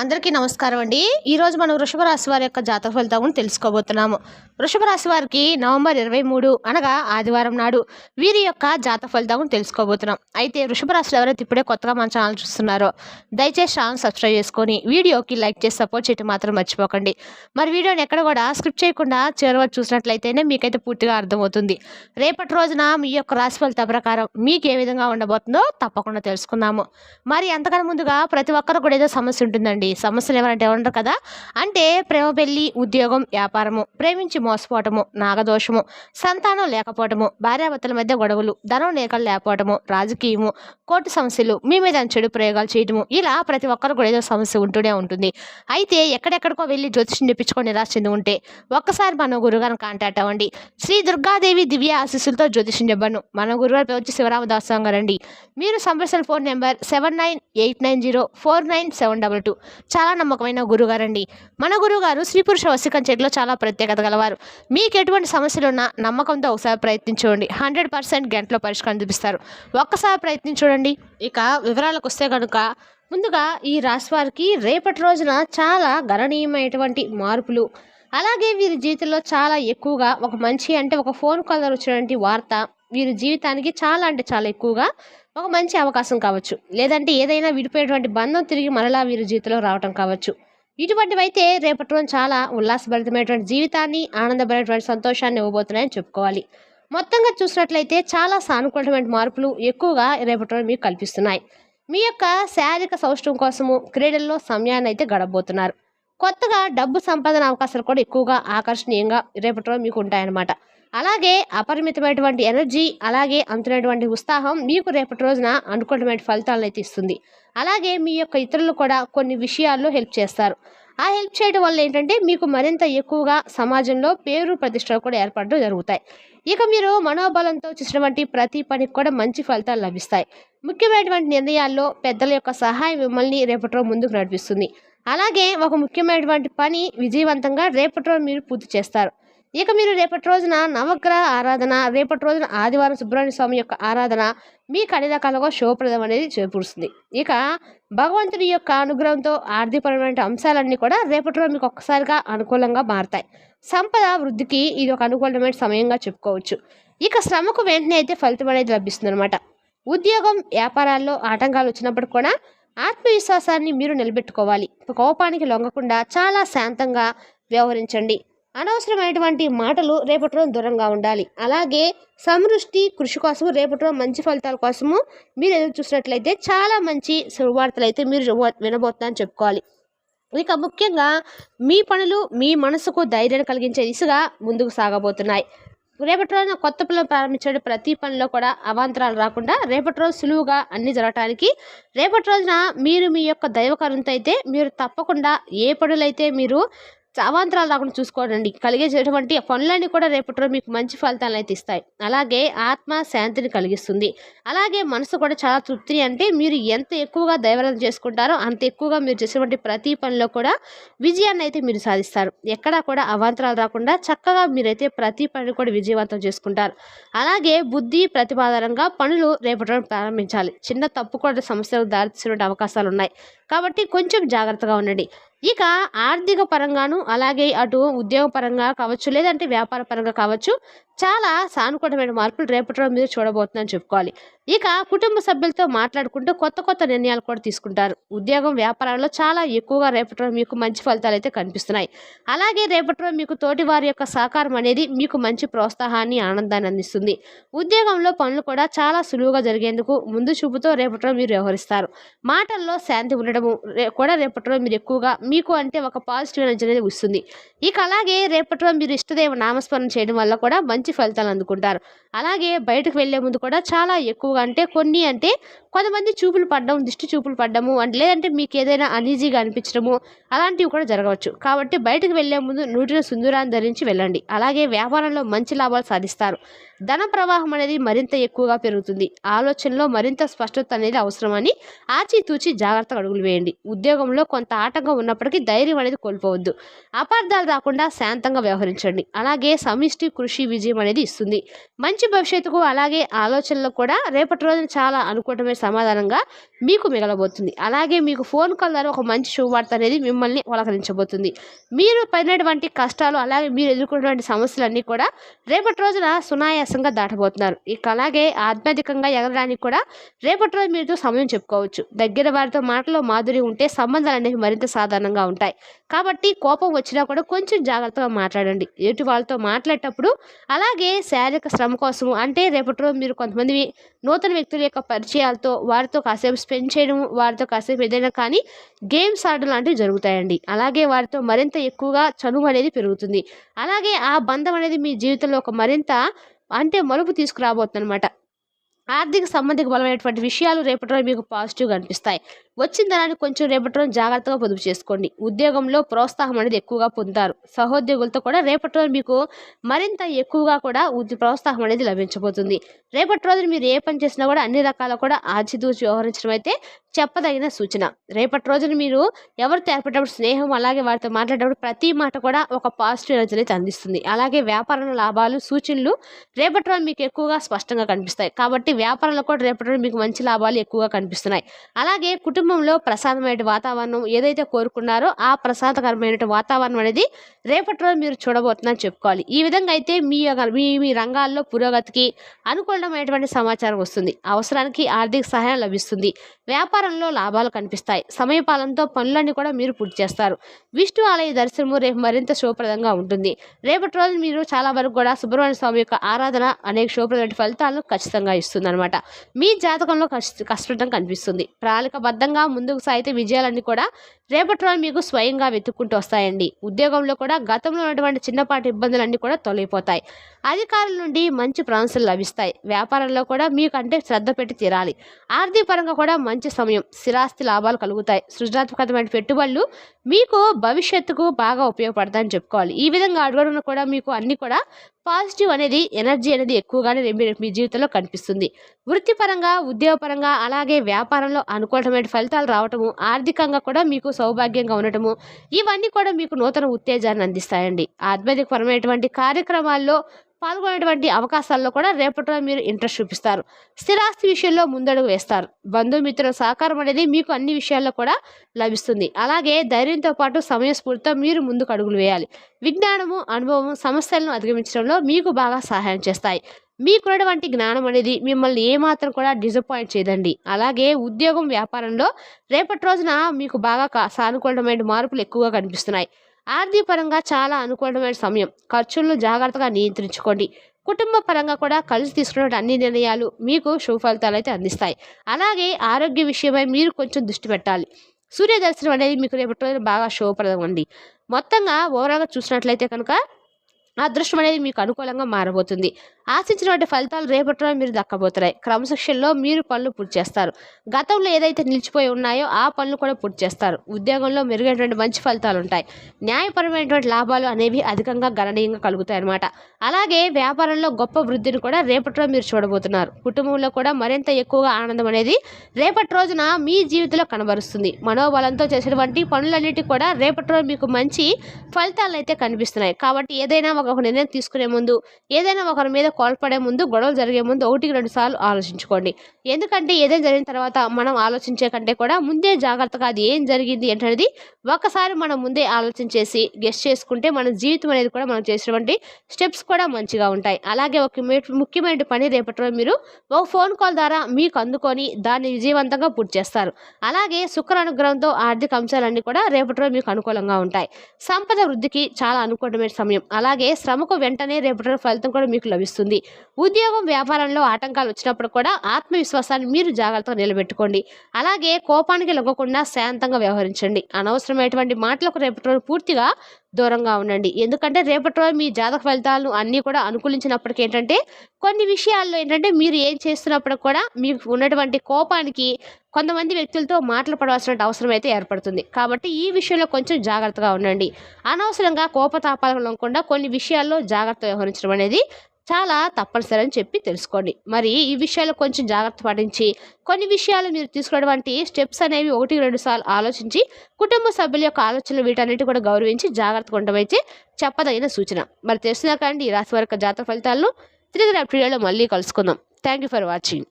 అందరికీ నమస్కారం అండి. ఈరోజు మనం వృషభ రాశి వారి యొక్క జాతక ఫలితాలను తెలుసుకోబోతున్నాము. వృషభ రాశి వారికి నవంబర్ 23 అనగా ఆదివారం నాడు వీరి యొక్క జాతక ఫలితాలను తెలుసుకోబోతున్నాం. అయితే వృషభ రాశిలో ఎవరైతే ఇప్పుడే కొత్తగా మన ఛానల్ చూస్తున్నారో దయచేసి ఛానల్ సబ్స్క్రైబ్ చేసుకొని వీడియోకి లైక్ చేసి సపోర్ట్ చేయడం మాత్రం మర్చిపోకండి. మరి వీడియోని ఎక్కడ కూడా స్క్రిప్ట్ చేయకుండా చివరి వరకు చూసినట్లయితేనే మీకైతే పూర్తిగా అర్థమవుతుంది. రేపటి రోజున మీ యొక్క రాశి ఫలిత ప్రకారం మీకు ఏ విధంగా ఉండబోతుందో తప్పకుండా తెలుసుకుందాము. మరి అంతకన్నా ముందుగా ప్రతి ఒక్కరు కూడా ఏదో సమస్య ఉంటుందండి. సమస్యలు ఎవరంటే ఉండరు కదా, అంటే ప్రేమ, పెళ్లి, ఉద్యోగం, వ్యాపారము, ప్రేమించి మోసపోవటము, నాగదోషము, సంతానం లేకపోవటము, భార్యాభర్తల మధ్య గొడవలు, ధనం లేకలు లేకపోవటము, రాజకీయము, కోర్టు సమస్యలు, మీ మీద చెడు ప్రయోగాలు చేయటము, ఇలా ప్రతి ఒక్కరు కూడా ఏదో సమస్య ఉంటూనే ఉంటుంది. అయితే ఎక్కడెక్కడికో వెళ్ళి జ్యోతిష్యం తెప్పించుకొని నిరాశ చెంది ఉంటే ఒక్కసారి మన గురుగారిని కాంటాక్ట్ అవ్వండి. శ్రీ దుర్గాదేవి దివ్య ఆశీస్సులతో జ్యోతిష్యం చెప్పను. మన గురుగారి పేరు వచ్చి శివరామదాసం గారండి. మీరు సంప్రదించిన ఫోన్ నెంబర్ 7989049722. చాలా నమ్మకమైన గురుగారండి. మన గురుగారు స్త్రీ పురుష వశీకరణ చర్యలో చాలా ప్రత్యేకత గలవారు. మీకు ఎటువంటి సమస్యలున్నా నమ్మకంతో ఒకసారి ప్రయత్నించండి. 100% గంటలో పరిష్కారం చూపిస్తారు. ఒక్కసారి ప్రయత్నించండి. ఇక వివరాలకు వస్తే కనుక ముందుగా ఈ రాశి వారికి రేపటి రోజున చాలా గణనీయమైనటువంటి మార్పులు, అలాగే వీరి జీవితంలో చాలా ఎక్కువగా ఒక మంచి అంటే ఒక ఫోన్ కాల్ వచ్చినటువంటి వార్త వీరి జీవితానికి చాలా అంటే చాలా ఎక్కువగా ఒక మంచి అవకాశం కావచ్చు, లేదంటే ఏదైనా విడిపోయేటువంటి బంధం తిరిగి మరలా వీరి జీవితంలో రావటం కావచ్చు. ఇటువంటివైతే రేపటి రోజు చాలా ఉల్లాసభరితమైనటువంటి జీవితాన్ని, ఆనందభరితమైన సంతోషాన్ని ఇవ్వబోతున్నాయని చెప్పుకోవాలి. మొత్తంగా చూసినట్లయితే చాలా సానుకూలమైన మార్పులు ఎక్కువగా రేపటి రోజు మీకు కల్పిస్తున్నాయి. మీ యొక్క శారీరక సౌష్ఠవం కోసము క్రీడల్లో సమయాన్ని అయితే గడపబోతున్నారు. కొత్తగా డబ్బు సంపాదన అవకాశాలు కూడా ఎక్కువగా ఆకర్షణీయంగా రేపటి రోజు మీకు ఉంటాయన్నమాట. అలాగే అపరిమితమైనటువంటి ఎనర్జీ, అలాగే అంతున్నటువంటి ఉత్సాహం మీకు రేపటి రోజున అనుకూలమైన ఫలితాలను అయితే ఇస్తుంది. అలాగే మీ యొక్క ఇతరులు కూడా కొన్ని విషయాల్లో హెల్ప్ చేస్తారు. ఆ హెల్ప్ చేయడం వల్ల ఏంటంటే మీకు మరింత ఎక్కువగా సమాజంలో పేరు ప్రతిష్టలు కూడా ఏర్పడడం జరుగుతాయి. ఇక మీరు మనోబలంతో చేసినటువంటి ప్రతి పనికి కూడా మంచి ఫలితాలు లభిస్తాయి. ముఖ్యమైనటువంటి నిర్ణయాల్లో పెద్దల యొక్క సహాయం మిమ్మల్ని రేపటి రోజు ముందుకు నడిపిస్తుంది. అలాగే ఒక ముఖ్యమైనటువంటి పని విజయవంతంగా రేపటి రోజు మీరు పూర్తి చేస్తారు. ఇక మీరు రేపటి రోజున నవగ్రహ ఆరాధన, రేపటి రోజున ఆదివారం సుబ్రహ్మణ్య స్వామి యొక్క ఆరాధన మీకు అన్ని రకాలుగా శుభప్రదం అనేది చేకూరుస్తుంది. ఇక భగవంతుడి యొక్క అనుగ్రహంతో ఆర్థికపరమైన అంశాలన్నీ కూడా రేపటి రోజు మీకు ఒక్కసారిగా అనుకూలంగా మారతాయి. సంపద వృద్ధికి ఇది ఒక అనుకూలమైన సమయంగా చెప్పుకోవచ్చు. ఇక శ్రమకు వెంటనే అయితే ఫలితం అనేది లభిస్తుంది అనమాట. ఉద్యోగం, వ్యాపారాల్లో ఆటంకాలు వచ్చినప్పుడు కూడా ఆత్మవిశ్వాసాన్ని మీరు నిలబెట్టుకోవాలి. కోపానికి లొంగకుండా చాలా శాంతంగా వ్యవహరించండి. అనవసరమైనటువంటి మాటలు రేపటి రోజు దూరంగా ఉండాలి. అలాగే సమృష్టి కృషి కోసము రేపటి రోజు మంచి ఫలితాల కోసము మీరు ఎదురు చూసినట్లయితే చాలా మంచి శుభవార్తలు అయితే మీరు వినబోతున్నారని చెప్పుకోవాలి. ఇక ముఖ్యంగా మీ పనులు మీ మనసుకు ధైర్యాన్ని కలిగించే దిశగా ముందుకు సాగబోతున్నాయి. రేపటి రోజున కొత్త పనులు ప్రారంభించే ప్రతి పనిలో కూడా అవాంతరాలు రాకుండా రేపటి రోజు సులువుగా అన్ని జరగటానికి రేపటి రోజున మీరు మీ యొక్క దైవకారంతో అయితే మీరు తప్పకుండా ఏ పనులైతే మీరు అవాంతరాలు రాకుండా చూసుకోండి. కలిగేసేటువంటి పనులన్నీ కూడా రేపటి రోజు మీకు మంచి ఫలితాలను అయితే ఇస్తాయి. అలాగే ఆత్మ శాంతిని కలిగిస్తుంది. అలాగే మనసు కూడా చాలా తృప్తిని, అంటే మీరు ఎంత ఎక్కువగా దైవారాధన చేసుకుంటారో అంత ఎక్కువగా మీరు చేసేటువంటి ప్రతి పనిలో కూడా విజయాన్ని అయితే మీరు సాధిస్తారు. ఎక్కడా కూడా అవాంతరాలు రాకుండా చక్కగా మీరైతే ప్రతి పని కూడా విజయవంతం చేసుకుంటారు. అలాగే బుద్ధి ప్రతిపాదనంగా పనులు రేపటి రోజు ప్రారంభించాలి. చిన్న తప్పు కూడా సమస్యలకు దారితీసేటువంటి అవకాశాలు ఉన్నాయి కాబట్టి కొంచెం జాగ్రత్తగా ఉండండి. ఇక ఆర్థిక పరంగాను, అలాగే అటు ఉద్యోగ పరంగా కావచ్చు, లేదంటే వ్యాపార పరంగా కావచ్చు, చాలా సానుకూలమైన మార్పులు రేపటి రోజు మీరు చూడబోతుందని చెప్పుకోవాలి. ఇక కుటుంబ సభ్యులతో మాట్లాడుకుంటూ కొత్త కొత్త నిర్ణయాలు కూడా తీసుకుంటారు. ఉద్యోగం, వ్యాపారాల్లో చాలా ఎక్కువగా రేపటి రోజు మీకు మంచి ఫలితాలు అయితే కనిపిస్తున్నాయి. అలాగే రేపటి రోజు మీకు తోటి వారి యొక్క సహకారం అనేది మీకు మంచి ప్రోత్సాహాన్ని, ఆనందాన్ని అందిస్తుంది. ఉద్యోగంలో పనులు కూడా చాలా సులువుగా జరిగేందుకు ముందు చూపుతో రేపటి రోజు మీరు వ్యవహరిస్తారు. మాటల్లో శాంతి ఉండడము కూడా రేపటి రోజు మీరు ఎక్కువగా మీకు అంటే ఒక పాజిటివ్ ఎనర్జీ అనేది వస్తుంది. ఇక అలాగే రేపటి రోజు మీరు ఇష్టదేవ నామస్మరణ చేయడం వల్ల కూడా మంచి ఫలితాలు అందుకుంటారు. అలాగే బయటకు వెళ్లే ముందు కూడా చాలా ఎక్కువగా అంటే కొంతమంది చూపులు పడ్డం, దిష్టి చూపులు పడ్డము, లేదంటే మీకు ఏదైనా అనీజీగా అనిపించడము అలాంటివి కూడా జరగవచ్చు. కాబట్టి బయటకు వెళ్లే ముందు నూటిన సుందరాన్ని ధరించి వెళ్ళండి. అలాగే వ్యాపారంలో మంచి లాభాలు సాధిస్తారు. ధన ప్రవాహం అనేది మరింత ఎక్కువగా పెరుగుతుంది. ఆలోచనలో మరింత స్పష్టత అనేది అవసరమని ఆచితూచి జాగ్రత్తగా అడుగులు వేయండి. ఉద్యోగంలో కొంత ఆటంకం ఉన్నప్పటికీ ధైర్యం అనేది కోల్పోవద్దు. అపార్థాలు రాకుండా శాంతంగా వ్యవహరించండి. అలాగే సమిష్టి కృషి విజయం అనేది ఇస్తుంది. మంచి భవిష్యత్తుకు అలాగే ఆలోచనలకు కూడా రేపటి రోజున చాలా అనుకూలమైన సమాధానంగా మీకు మిగలబోతుంది. అలాగే మీకు ఫోన్ కాల్ ద్వారా ఒక మంచి శుభవార్త అనేది మిమ్మల్ని పలకరించబోతుంది. మీరు పడినటువంటి కష్టాలు అలాగే మీరు ఎదుర్కొన్నటువంటి సమస్యలన్నీ కూడా రేపటి రోజున సునాయాసంగా దాటబోతున్నారు. ఇక అలాగే ఆధ్యాత్మికంగా ఎగరడానికి కూడా రేపటి రోజు మీతో సమయం చెప్పుకోవచ్చు. దగ్గర వారితో మాటలో మాధుర్యం ఉంటే సంబంధాలు అనేవి మరింత సాధారణంగా ఉంటాయి. కాబట్టి కోపం వచ్చినా కూడా కొంచెం జాగ్రత్తగా మాట్లాడండి. ఎదుటి వాళ్ళతో మాట్లాడేటప్పుడు అలాగే శారీరక శ్రమ కోసము అంటే రేపటి రోజు మీరు కొంతమంది నూతన వ్యక్తుల యొక్క పరిచయాలతో వారితో కాసేపు స్పెండ్ చేయడం, వారితో కాసేపు ఏదైనా కానీ గేమ్స్ ఆడడం లాంటివి జరుగుతాయండి. అలాగే వారితో మరింత ఎక్కువగా చనువు అనేది పెరుగుతుంది. అలాగే ఆ బంధం అనేది మీ జీవితంలో ఒక మరింత అంటే మలుపు తీసుకురాబోతుంది అనమాట. ఆర్థిక సంబంధిక బలమైనటువంటి విషయాలు రేపటి రోజు మీకు పాజిటివ్గా అనిపిస్తాయి. వచ్చిన ధనాన్ని కొంచెం రేపటి రోజు జాగ్రత్తగా పొదుపు చేసుకోండి. ఉద్యోగంలో ప్రోత్సాహం అనేది ఎక్కువగా పొందుతారు. సహోద్యోగులతో కూడా రేపటి రోజు మీకు మరింత ఎక్కువగా కూడా ప్రోత్సాహం అనేది లభించబోతుంది. రేపటి రోజున మీరు ఏ పని చేసినా కూడా అన్ని రకాల కూడా ఆచితూచి వ్యవహరించడం అయితే చెప్పదగిన సూచన. రేపటి రోజున మీరు ఎవరితో ఏర్పడేటప్పుడు స్నేహం అలాగే వారితో మాట్లాడేటప్పుడు ప్రతి మాట కూడా ఒక పాజిటివ్ ఎనర్జీ అయితే అందిస్తుంది. అలాగే వ్యాపారంలో లాభాలు సూచనలు రేపటి రోజు మీకు ఎక్కువగా స్పష్టంగా కనిపిస్తాయి. కాబట్టి వ్యాపారంలో కూడా రేపటి రోజు మీకు మంచి లాభాలు ఎక్కువగా కనిపిస్తున్నాయి. అలాగే కుటుంబంలో ప్రశాంతమైన వాతావరణం ఏదైతే కోరుకున్నారో ఆ ప్రశాంతకరమైన వాతావరణం అనేది రేపటి రోజు మీరు చూడబోతున్నారని చెప్పుకోవాలి. ఈ విధంగా అయితే మీ రంగాల్లో పురోగతికి అనుకూలమైనటువంటి సమాచారం వస్తుంది. అవసరానికి ఆర్థిక సహాయం లభిస్తుంది. వ్యాపారంలో లాభాలు కనిపిస్తాయి. సమయపాలనతో పనులన్నీ కూడా మీరు పూర్తి చేస్తారు. విష్ణు ఆలయ దర్శనము రేపు మరింత శుభప్రదంగా ఉంటుంది. రేపటి రోజు మీరు చాలా వరకు కూడా సుబ్రహ్మణ్య స్వామి యొక్క ఆరాధన అనేక శుభప్రదమైన ఫలితాలను ఖచ్చితంగా ఇస్తుంది అనమాట. మీ జాతకంలో కష్టం కనిపిస్తుంది. ప్రణాళికబద్ధంగా ముందుకు సాగితే విజయాలన్నీ కూడా రేపటి రోజు మీకు స్వయంగా వెతుక్కుంటూ వస్తాయండి. ఉద్యోగంలో కూడా గతంలో ఉన్నటువంటి చిన్నపాటి ఇబ్బందులన్నీ కూడా తొలగిపోతాయి. అధికారుల నుండి మంచి ప్రశంసలు లభిస్తాయి. వ్యాపారంలో కూడా మీకంటే శ్రద్ధ పెట్టి తీరాలి. ఆర్థిక పరంగా కూడా మంచి సమయం. స్థిరాస్తి లాభాలు కలుగుతాయి. సృజనాత్మకమైన పెట్టుబడులు మీకు భవిష్యత్తుకు బాగా ఉపయోగపడతాయని చెప్పుకోవాలి. ఈ విధంగా అడుగుడున కూడా మీకు అన్ని కూడా పాజిటివ్ అనేది ఎనర్జీ అనేది ఎక్కువగానే మీ జీవితంలో కనిపిస్తుంది. వృత్తిపరంగా ఉద్యోగపరంగా అలాగే వ్యాపారంలో అనుకూలమైన ఫలితాలు రావటము, ఆర్థికంగా కూడా మీకు సౌభాగ్యంగా ఉండటము ఇవన్నీ కూడా మీకు నూతన ఉత్తేజాన్ని అందిస్తాయండి. ఆధ్యాత్మికపరమైనటువంటి కార్యక్రమాల్లో పాల్గొనేటువంటి అవకాశాల్లో కూడా రేపటిలో మీరు ఇంట్రెస్ట్ చూపిస్తారు. స్థిరాస్తి విషయంలో ముందడుగు వేస్తారు. బంధుమిత్రుల సహకారం అనేది మీకు అన్ని విషయాల్లో కూడా లభిస్తుంది. అలాగే ధైర్యంతో పాటు సమయస్ఫూర్తితో మీరు ముందుకు అడుగులు వేయాలి. విజ్ఞానము అనుభవం సమస్యలను అధిగమించడంలో మీకు బాగా సహాయం చేస్తాయి. మీకున్నటువంటి జ్ఞానం అనేది మిమ్మల్ని ఏమాత్రం కూడా డిసప్పాయింట్ చేయదండి. అలాగే ఉద్యోగం వ్యాపారంలో రేపటి రోజున మీకు బాగా సానుకూలమైన మార్పులు ఎక్కువగా కనిపిస్తున్నాయి. ఆర్థిక పరంగా చాలా అనుకూలమైన సమయం. ఖర్చులను జాగ్రత్తగా నియంత్రించుకోండి. కుటుంబ పరంగా కూడా కలిసి తీసుకున్న అన్ని నిర్ణయాలు మీకు శుభ ఫలితాలు అయితే అందిస్తాయి. అలాగే ఆరోగ్య విషయమై మీరు కొంచెం దృష్టి పెట్టాలి. సూర్య దర్శనం అనేది మీకు రేపటి రోజున బాగా శుభప్రదం అండి. మొత్తంగా ఓవరాల్గా చూసినట్లయితే కనుక అదృష్టం అనేది మీకు అనుకూలంగా మారబోతుంది. ఆశించినటువంటి ఫలితాలు రేపటి రోజు మీరు దక్కబోతున్నాయి. క్రమశిక్షణలో మీరు పనులు పూర్తి చేస్తారు. గతంలో ఏదైతే నిలిచిపోయి ఉన్నాయో ఆ పనులు కూడా పూర్తి చేస్తారు. ఉద్యోగంలో మెరుగైనటువంటి మంచి ఫలితాలు ఉంటాయి. న్యాయపరమైనటువంటి లాభాలు అనేవి అధికంగా గణనీయంగా కలుగుతాయి అన్నమాట. అలాగే వ్యాపారంలో గొప్ప వృద్ధిని కూడా రేపటి రోజు మీరు చూడబోతున్నారు. కుటుంబంలో కూడా మరింత ఎక్కువగా ఆనందం అనేది రేపటి రోజున మీ జీవితంలో కనబరుస్తుంది. మనోబలంతో చేసినటువంటి పనులన్నిటి కూడా రేపటి రోజు మీకు మంచి ఫలితాలు అయితే కనిపిస్తున్నాయి. కాబట్టి ఏదైనా ఒక నిర్ణయం తీసుకునే ముందు, ఏదైనా ఒకరి మీద కోల్పడే ముందు, గొడవలు జరిగే ముందు 1-2 సార్లు ఆలోచించుకోండి. ఎందుకంటే ఏదైనా జరిగిన తర్వాత మనం ఆలోచించే కంటే కూడా ముందే జాగ్రత్తగా అది ఏం జరిగింది ఏంటనేది ఒక్కసారి మనం ముందే ఆలోచన చేసి గెస్ చేసుకుంటే మన జీవితం అనేది కూడా మనం చేసినటువంటి స్టెప్స్ కూడా మంచిగా ఉంటాయి. అలాగే ఒక ముఖ్యమైన పని రేపటి రోజు మీరు ఒక ఫోన్ కాల్ ద్వారా మీకు అందుకొని దాన్ని విజయవంతంగా పూర్తి చేస్తారు. అలాగే శుక్ర అనుగ్రహంతో ఆర్థిక అంశాలన్నీ కూడా రేపటి రోజు మీకు అనుకూలంగా ఉంటాయి. సంపద వృద్ధికి చాలా అనుకూలమైన సమయం. అలాగే శ్రమకు వెంటనే రేపటి ఫలితం కూడా మీకు లభిస్తుంది. ఉద్యోగం వ్యాపారంలో ఆటంకాలు వచ్చినప్పుడు కూడా ఆత్మవిశ్వాసాన్ని మీరు జాగ్రత్తగా నిలబెట్టుకోండి. అలాగే కోపానికి లొంగకుండా శాంతంగా వ్యవహరించండి. అనవసరమైనటువంటి మాటలకు రేపటి రోజు పూర్తిగా దూరంగా ఉండండి. ఎందుకంటే రేపటి రోజు మీ జాతక ఫలితాలను అన్నీ కూడా అనుకూలించినప్పటికీ ఏంటంటే కొన్ని విషయాల్లో ఏంటంటే మీరు ఏం చేస్తున్నప్పుడు కూడా మీకు ఉన్నటువంటి కోపానికి కొంతమంది వ్యక్తులతో మాటలు పడవలసిన అవసరం అయితే ఏర్పడుతుంది. కాబట్టి ఈ విషయంలో కొంచెం జాగ్రత్తగా ఉండండి. అనవసరంగా కోపతాపాలకు లొంగకుండా కొన్ని విషయాల్లో జాగ్రత్త వ్యవహరించడం అనేది చాలా తప్పనిసరి అని చెప్పి తెలుసుకోండి. మరి ఈ విషయాల్లో కొంచెం జాగ్రత్త పాటించి కొన్ని విషయాలు మీరు తీసుకున్నటువంటి స్టెప్స్ అనేవి 1, 2 సార్లు ఆలోచించి కుటుంబ సభ్యుల యొక్క ఆలోచనలు వీటన్నిటి కూడా గౌరవించి జాగ్రత్తగా ఉండమైతే చెప్పదగిన సూచన. మరి తెలిసినా కానీ ఈ రాశి వారి యొక్క జాతక ఫలితాలను తిరిగి రేపటి వీడియోలో మళ్ళీ కలుసుకుందాం. Thank you for watching.